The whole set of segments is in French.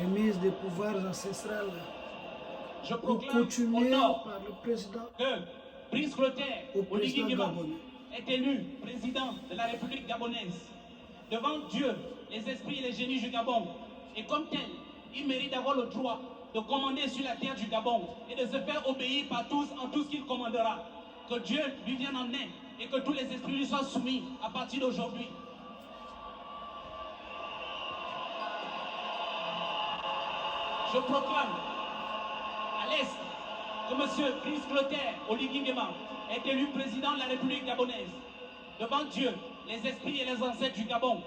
remise des pouvoirs ancestrales Je proclame au coutumiers nord par le président que Brice Clotaire au président Oligui Nguema gabonais. est élu président de la République gabonaise. Devant Dieu, les esprits et les génies du Gabon. Et comme tel, il mérite d'avoir le droit de commander sur la terre du Gabon et de se faire obéir par tous en tout ce qu'il commandera. Que Dieu lui vienne en aide et que tous les esprits lui soient soumis à partir d'aujourd'hui. Je proclame à l'Est que M. Brice Clotaire Oligui Nguema est élu président de la République gabonaise. Devant Dieu, les esprits et les ancêtres du Gabon,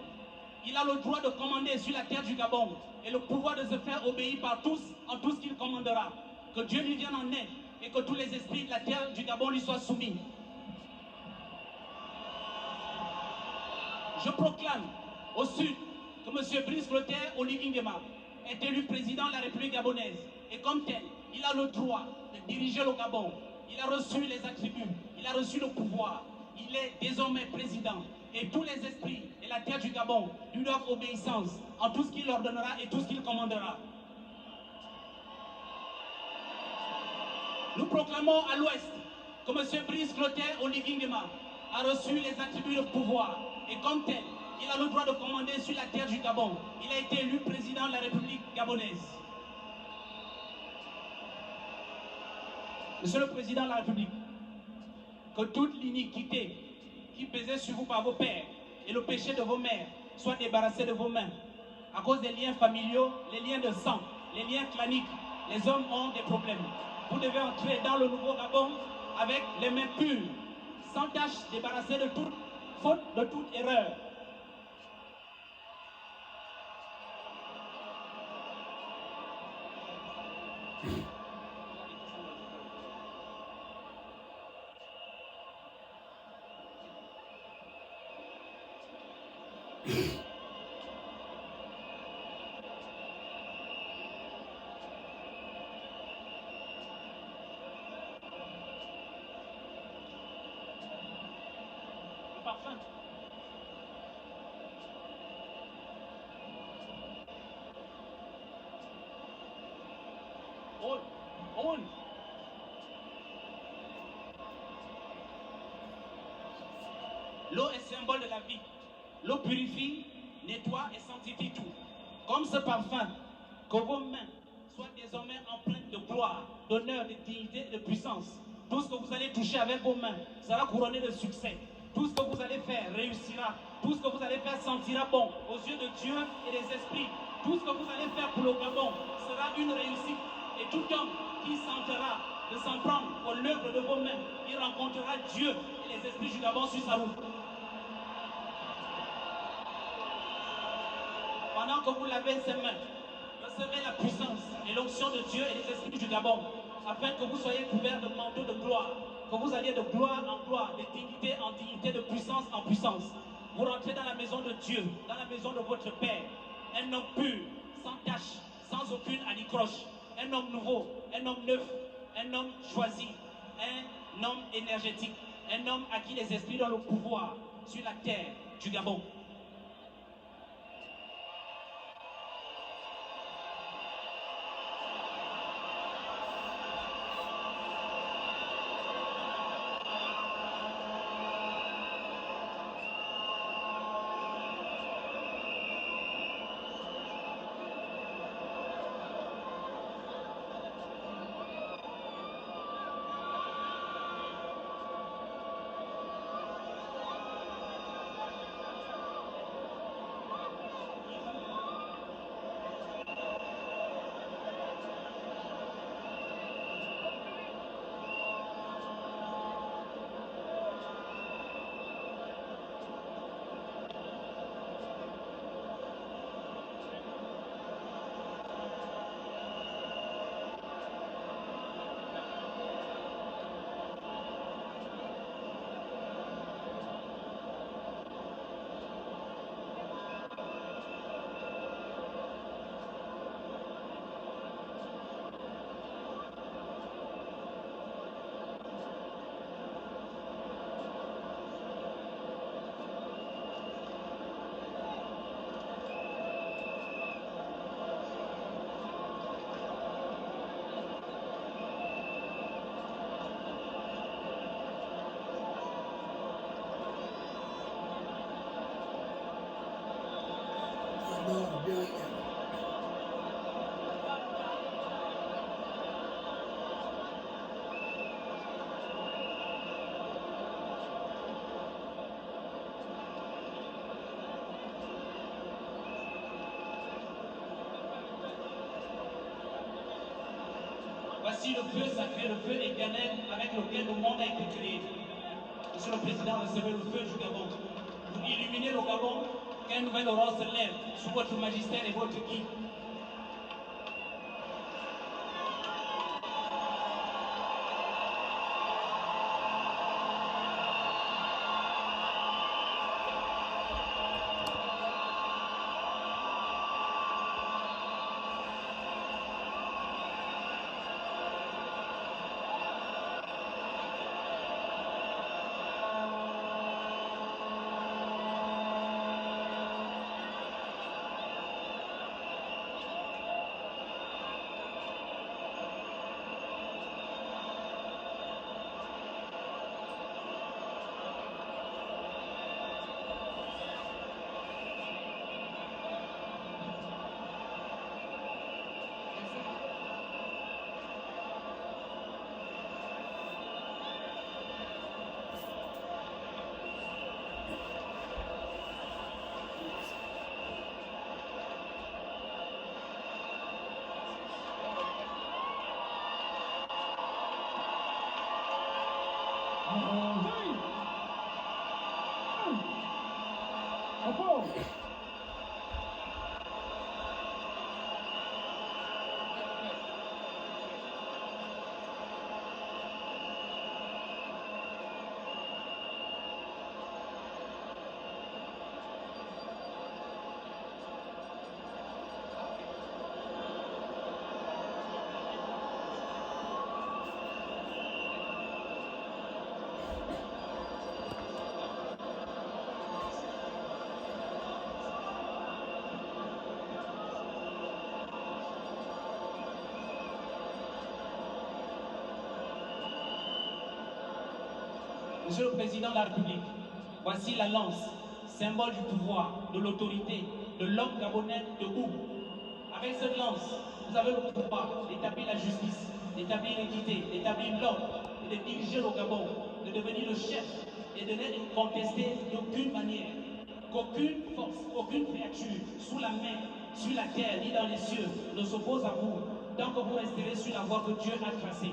il a le droit de commander sur la terre du Gabon et le pouvoir de se faire obéir par tous en tout ce qu'il commandera. Que Dieu lui vienne en aide et que tous les esprits de la terre du Gabon lui soient soumis. Je proclame au sud que M. Brice Clotaire Oligui Nguema est élu président de la République gabonaise. Et comme tel, il a le droit de diriger le Gabon. Il a reçu les attributs, il a reçu le pouvoir. Il est désormais président. Et tous les esprits et la terre du Gabon lui doivent obéissance en tout ce qu'il ordonnera et tout ce qu'il commandera. Nous proclamons à l'ouest que M. Brice Clotaire Oligui Nguema a reçu les attributs de pouvoir. Et comme tel, il a le droit de commander sur la terre du Gabon. Il a été élu président de la République gabonaise. Monsieur le Président de la République, que toute l'iniquité qui pesait sur vous par vos pères et le péché de vos mères soit débarrassé de vos mains. À cause des liens familiaux, les liens de sang, les liens claniques, les hommes ont des problèmes. Vous devez entrer dans le nouveau Gabon avec les mains pures, sans tache, débarrassés de toute faute, de toute erreur. Le parfum. On. L'eau est symbole de la vie. L'eau purifie, nettoie et sanctifie tout. Comme ce parfum, que vos mains soient désormais empreintes de gloire, d'honneur, de dignité et de puissance. Tout ce que vous allez toucher avec vos mains sera couronné de succès. Tout ce que vous allez faire réussira. Tout ce que vous allez faire sentira bon aux yeux de Dieu et des esprits. Tout ce que vous allez faire pour le Gabon sera une réussite. Et tout homme qui tentera de s'en prendre pour l'œuvre de vos mains, il rencontrera Dieu et les esprits du Gabon sur sa route. Pendant que vous lavez ces mains, recevez la puissance et l'onction de Dieu et des esprits du Gabon, afin que vous soyez couverts de manteaux de gloire, que vous alliez de gloire en gloire, de dignité en dignité, de puissance en puissance. Vous rentrez dans la maison de Dieu, dans la maison de votre Père, un homme pur, sans tache, sans aucune anicroche, un homme nouveau, un homme neuf, un homme choisi, un homme énergétique, un homme à qui les esprits donnent le pouvoir sur la terre du Gabon. Voici le feu sacré, le feu éternel avec lequel le monde a été créé. Monsieur le Président, recevez le feu du Gabon. Vous illuminez le Gabon, qu'un nouvel aurore se lève sous votre magistère et votre guide. Monsieur le Président de la République, voici la lance, symbole du pouvoir, de l'autorité, de l'homme gabonais de Oum. Avec cette lance, vous avez le pouvoir d'établir la justice, d'établir l'équité, d'établir l'ordre, et de diriger le Gabon, de devenir le chef et de n'être contesté d'aucune manière, qu'aucune force, aucune créature sous la mer, sur la terre, ni dans les cieux ne s'oppose à vous, tant que vous resterez sur la voie que Dieu a tracée.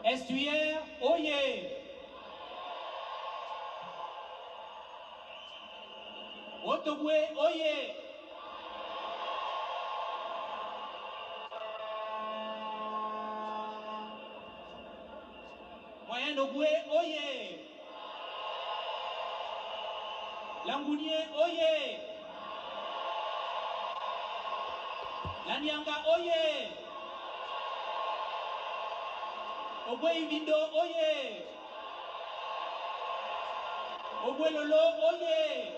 Estuaire, oyez! Otoboué, oyez! Moyen-Nogoué, oyez! Langounier, oyez! Lanyanga, oyez! Obwe Ibindo, oyez! Obwe Lolo, oyez!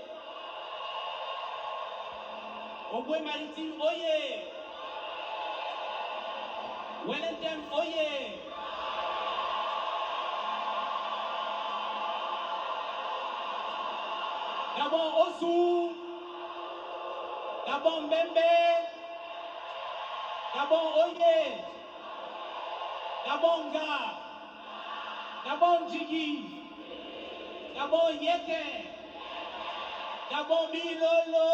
Obwe Maritime, oyez! Wellington, oyez! Gabon Osu, Gabon Mbembe, Gabon Oye, Gabon Ga, Gabon Jigi, Gabon Yeke. Gabon Bilolo.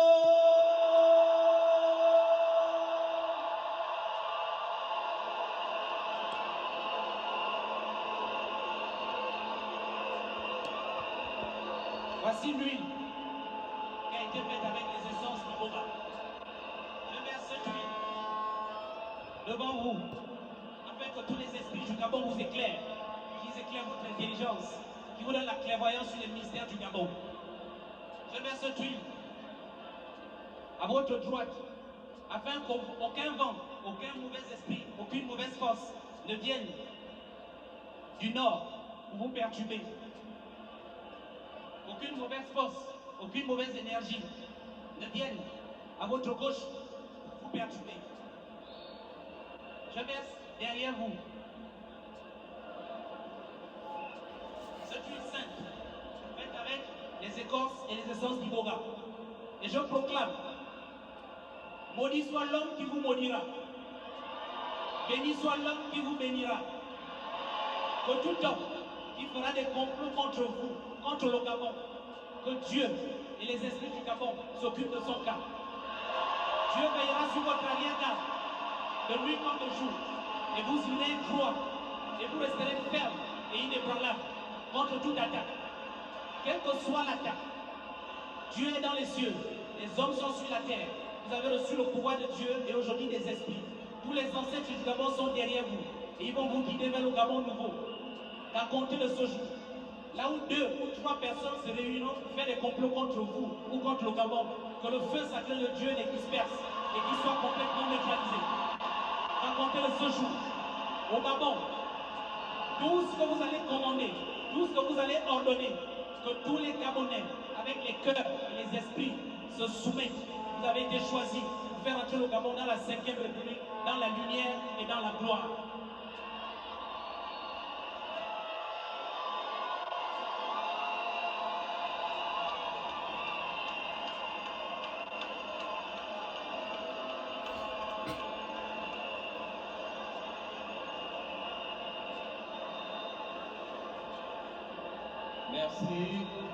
Voici l'huile qui a été faite avec les essences du Boga. Je verse cette huile devant vous, afin que tous les esprits du Gabon vous éclairent, qu'ils éclairent votre intelligence, qui vous donnent la clairvoyance sur les mystères du Gabon. Je verse cette huile à votre droite, afin qu'aucun vent, aucun mauvais esprit, aucune mauvaise force ne vienne du nord pour vous perturber. Aucune mauvaise force, aucune mauvaise énergie ne vienne à votre gauche pour vous perturber. Je verse derrière vous cette huile sainte, faite avec les écorces et les essences d'Iboga. Et je proclame, maudit soit l'homme qui vous maudira, béni soit l'homme qui vous bénira, que tout homme qui fera des complots contre vous, contre le Gabon, que Dieu et les esprits du Gabon s'occupent de son cas. Dieu veillera sur votre arrière-garde, de nuit comme de jour, et vous irez droit, et vous resterez ferme et inébranlable contre toute attaque. Quelle que soit l'attaque, Dieu est dans les cieux, les hommes sont sur la terre. Vous avez reçu le pouvoir de Dieu et aujourd'hui des esprits. Tous les ancêtres du Gabon sont derrière vous, et ils vont vous guider vers le Gabon nouveau. Qu'à compter de ce jour, là où 2 ou 3 personnes se réuniront pour faire des complots contre vous ou contre le Gabon, que le feu sacré de Dieu les disperse et qu'il soit complètement neutralisé. Qu'à compter de ce jour, au Gabon, tout ce que vous allez commander, tout ce que vous allez ordonner, que tous les Gabonais, avec les cœurs et les esprits, se soumettent. Vous avez été choisis pour faire entrer le Gabon dans la 5e République, dans la lumière et dans la gloire. Merci.